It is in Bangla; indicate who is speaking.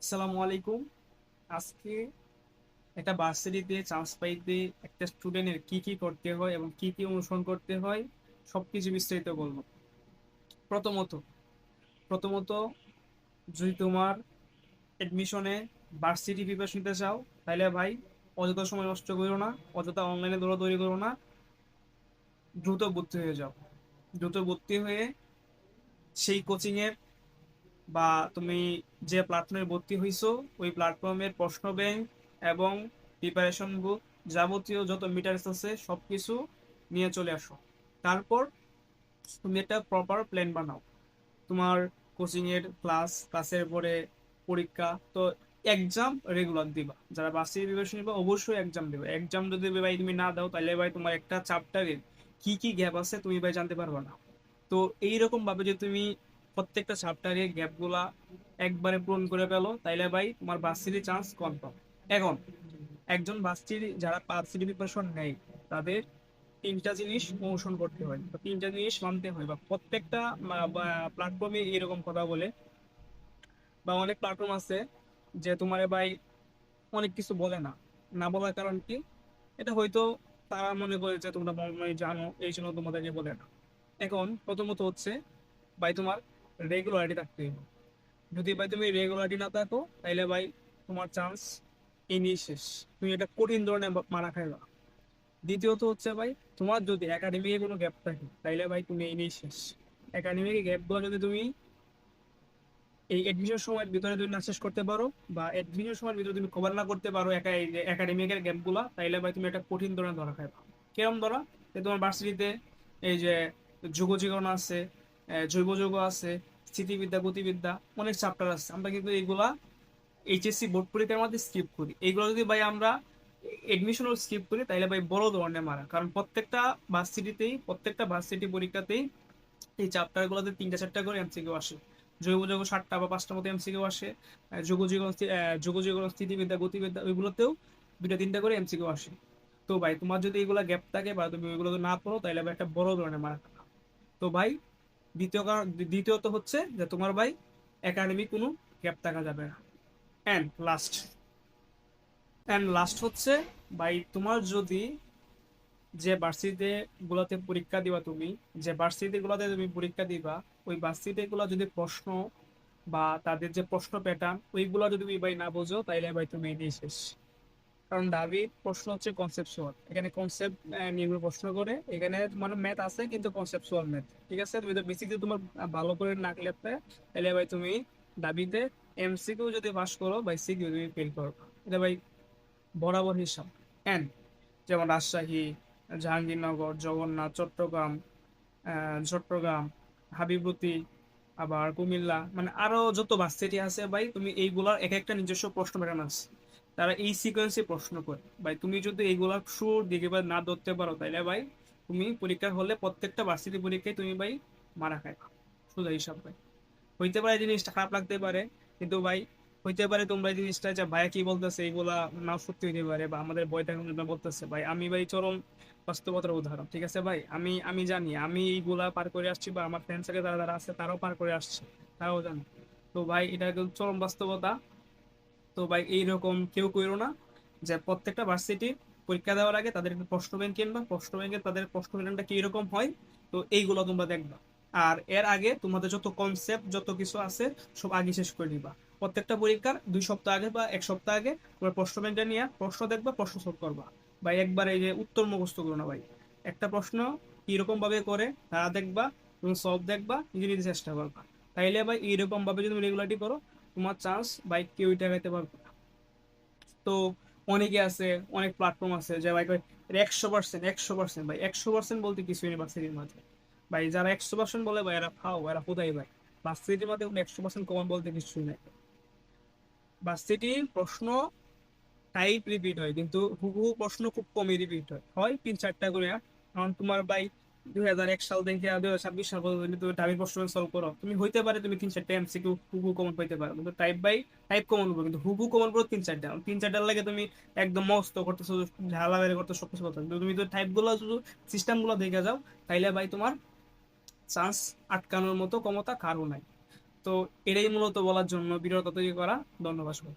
Speaker 1: আসসালামু আলাইকুম। আজকে একটা ভার্সিটিতে চান্স পাইতে একটা স্টুডেন্টের কি কি করতে হয় এবং কি কি অনুসরণ করতে হয় সবকিছু বিস্তারিত বলবো। প্রথমত প্রথমত যদি তোমার এডমিশনে ভার্সিটি প্রিপারেশন নিতে চাও, তাহলে ভাই অযথা সময় নষ্ট করো না, অযথা অনলাইনে দৌড়াদৌড়ি করো না, দ্রুত ভর্তি হয়ে যাও। দ্রুত ভর্তি হয়ে সেই কোচিং এর বা তুমি যে প্ল্যাটফর্মে ভর্তি হইছো ওই প্ল্যাটফর্মের প্রশ্ন ব্যাংক এবং প্রিপারেশন বুক, যাবতীয় যত মিটার্স আছে সবকিছু নিয়ে চলে আসো। তারপর তুমি একটা প্রপার প্ল্যান বানাও তোমার কোচিং এর ক্লাসের পরে পরীক্ষা। তো এক্সাম রেগুলার দিবা, যারা বাসি প্রিপারেশন নিবা অবশ্যই এক্সাম দিবা। এক্সাম যদি ভাই তুমি না দাও তাহলে ভাই তোমার একটা চ্যাপ্টারের কি কি গ্যাপ আছে তুমি ভাই জানতে পারবে না। তো এইরকম ভাবে যে তুমি প্রত্যেকটা চ্যাপ্টারের গ্যাপগুলা একবারে পূরণ করে পেলো, তাইলে ভাই তোমার ভার্সিটি চান্স কনফার্ম। এখন একজন ভার্সিটি যারা ভার্সিটি প্রিপারেশন নেয় তাদের তিনটা জিনিস অনুসরণ করতে হয় বা তিনটা জিনিস মানতে হয়, বা প্রত্যেকটা প্ল্যাটফর্মে এরকম কথা বলে। বা অনেক প্ল্যাটফর্ম আছে যে তোমার ভাই অনেক কিছু বলে না। না বলার কারণ কি? এটা হয়তো তারা মনে করে যে তোমরা মনে হয় জানো, এই জন্য তোমাদেরকে বলে না। এখন প্রথমত হচ্ছে ভাই তোমার রেগুলারিটি থাকতে হবে। যদি ভাই তুমি রেগুলারিটি না থাকো তাইলে ভাই তোমার চান্স এমনি শেষ। তুমি এটা কঠিন ধরনের মারা খাইবা। দ্বিতীয়ত হচ্ছে ভাই তোমার যদি একাডেমিকে কোনো গ্যাপ থাকে তাইলে ভাই তুমি এমনি শেষ। একাডেমিক গ্যাপ গুলো যদি তুমি এই এডমিশন সময়ের ভিতরে তুমি না শেষ করতে পারো বা এডমিশন সময়ের ভিতরে তুমি কভার না করতে পারো একা এই যে একাডেমিকের গ্যাপ গুলা, তাইলে ভাই তুমি একটা কঠিন ধরনের ধরা খাইবা। কিরম ধরা? যে তোমার ভার্সিটিতে এই যে যোগজীবন আছে, জৈব যৌগ আছে, স্থিতিবিদ্যা, গতিবিদ্যা, অনেক চ্যাপ্টার আছে। আমরা কিন্তু এইগুলা এইচএসসি বোর্ড পরীক্ষার মধ্যে স্কিপ করি। এইগুলো যদি ভাই আমরা এডমিশনও স্কিপ করি তাহলে ভাই বড় ধরনের মারা, কারণ প্রত্যেকটা ভার্সিটি পরীক্ষাতেই এই চ্যাপ্টার গুলোতে তিনটা চারটা করে এমসিকিউ আসে। জৈব যৌগ 7টা বা 5টার মতো এমসিকিউ আসে। যোগ জীবন স্থিতিবিদ্যা, গতিবিদ্যা ওইগুলোতেও 2টা 3টা করে এমসিকিউ আসে। তো ভাই তোমার যদি এগুলা গ্যাপ থাকে বা তুমি ওইগুলো না পড়ো তাহলে ভাই একটা বড় ধরনের মারা খাবা। তো ভাই দ্বিতীয়ত হচ্ছে যে তোমার ভাই একাডেমিক কোনো গ্যাপ থাকা যাবে না। অ্যান্ড লাস্ট হচ্ছে ভাই তোমার যদি যে ভার্সিটি গুলোতে পরীক্ষা দিবা তুমি, যে ভার্সিটি গুলোতে তুমি পরীক্ষা দিবা, ওই ভার্সিটি গুলো যদি প্রশ্ন বা তাদের যে প্রশ্ন প্যাটার্ন ওইগুলো যদি তুমি ভাই না বোঝো তাইলে ভাই তুমি এটাই শেষ। কারণ দাবির প্রশ্ন হচ্ছে কনসেপচুয়াল, এখানে কনসেপ্ট নির্ভর প্রশ্ন করে। এখানে মানে ম্যাথ আছে কিন্তু কনসেপচুয়াল ম্যাথ, ঠিক আছে? তুমি তো বেসিক যদি তোমার ভালো করে না ক্লিয়ার, তাহলে ভাই তুমি দাবিতে এমসিকিউ যদি পাস করো ভাই সিকিউ তুমি ফেল করো। এটা ভাই বরাবর হিসাব। এন্ড যেমন রাজশাহী, জাহাঙ্গীরনগর, জগন্নাথ, চট্টগ্রাম, হাবিবুতি, আবার কুমিল্লা, মানে আরো যত ভার্সিটি আছে ভাই তুমি এইগুলার এক একটা নিজস্ব প্রশ্ন প্যাটার্ন আছে। তারা এই সিকোয়েন্সে প্রশ্ন করে ভাই, তুমি যদি এইগুলা শুরুর দিকে বা না ধরতে পারো তাহলে ভাই তুমি পরীক্ষার হলে প্রত্যেকটা ভার্সিটি পরীক্ষায় তুমি ভাই মারা খায়। সোজা হিসাব ভাই। হইতে পারে জিনিসটা খারাপ লাগতে পারে, কিন্তু ভাই হইতে পারে তোমরা এই জিনিসটা যে ভাইয়া কি বলতেছে এইগুলা নাও সত্যি হইতে পারে, বা আমাদের বই থেকে বলতেছে ভাই। আমি ভাই চরম বাস্তবতার উদাহরণ, ঠিক আছে ভাই? আমি আমি জানি আমি এইগুলা পার করে আসছি, বা আমার ফ্রেন্ড সার্কেল যারা যারা আছে তারাও পার করে আসছে, তারাও জানে। তো ভাই এটা কিন্তু চরম বাস্তবতা। তো ভাই এইরকম কেউ কইরো না যে প্রত্যেকটা ভার্সিটির পরীক্ষা দেওয়ার আগে তাদের একটা প্রশ্ন ব্যাংক কিনবা, প্রশ্ন ব্যাংকে তাদের প্রশ্ন প্যাটার্নটা কিরকম হয়, তো এইগুলো তোমরা দেখবা। আর এর আগে তোমাদের যত কনসেপ্ট যত কিছু আছে সব আগে শেষ করে নিবা। প্রত্যেকটা পরীক্ষার 2 সপ্তাহ আগে বা 1 সপ্তাহ আগে তোমরা প্রশ্ন ব্যাংকটা নিয়ে প্রশ্ন দেখবা, প্রশ্ন সলভ করবা। ভাই একবার এই যে উত্তর মুখস্থ করো না ভাই, একটা প্রশ্ন কিরকম ভাবে করে তারা দেখবা, তুমি সলভ দেখবা, নিজে নিজে চেষ্টা করবা। তাইলে ভাই এইরকম ভাবে যদি তুমি রেগুলারিটি করো তোমার চান্স ভাই কেউ ঠেকাইতে পারবে না। তো অনেকে আছে, অনেক প্ল্যাটফর্ম আছে যে ভাই কয় 100%, 100% ভাই 100% বলতে কিছু ইউনিভার্সিটির মাঝে। ভাই যারা 100% বলে ভাই এরা ফাও, এরা কোথায় ভাই? ভার্সিটির মধ্যে কোনো 100% কমন বলতে কিছুই নাই। ভার্সিটির প্রশ্ন টাইপ রিপিট হয় কিন্তু হুবহু প্রশ্ন খুব কমই রিপিট হয়, হয় 3-4টা করে। কারণ তোমার ভাই 2001 সাল থেকে 2026 সাল পর্যন্ত যদি তুমি টাইপের প্রশ্ন সলভ করো, তুমি হইতে পারে তুমি 3-4টা এমসিকিউ হুবহু কমন পাইতে পারো, কিন্তু টাইপ কমন হবে, কিন্তু হুবহু কমন পড়ো 3-4টা লাগে তুমি একদম মস্ত করতেছো, ঝালা বের করতে সবকিছু করতে, কিন্তু তুমি তো টাইপ গুলো শুধু সিস্টেম গুলো দেখে যাও, তাইলে ভাই তোমার চান্স আটকানোর মতো ক্ষমতা কারো নাই। তো এটাই মূলত বলার জন্য ভিডিওটা তৈরি করা। ধন্যবাদ সবাই।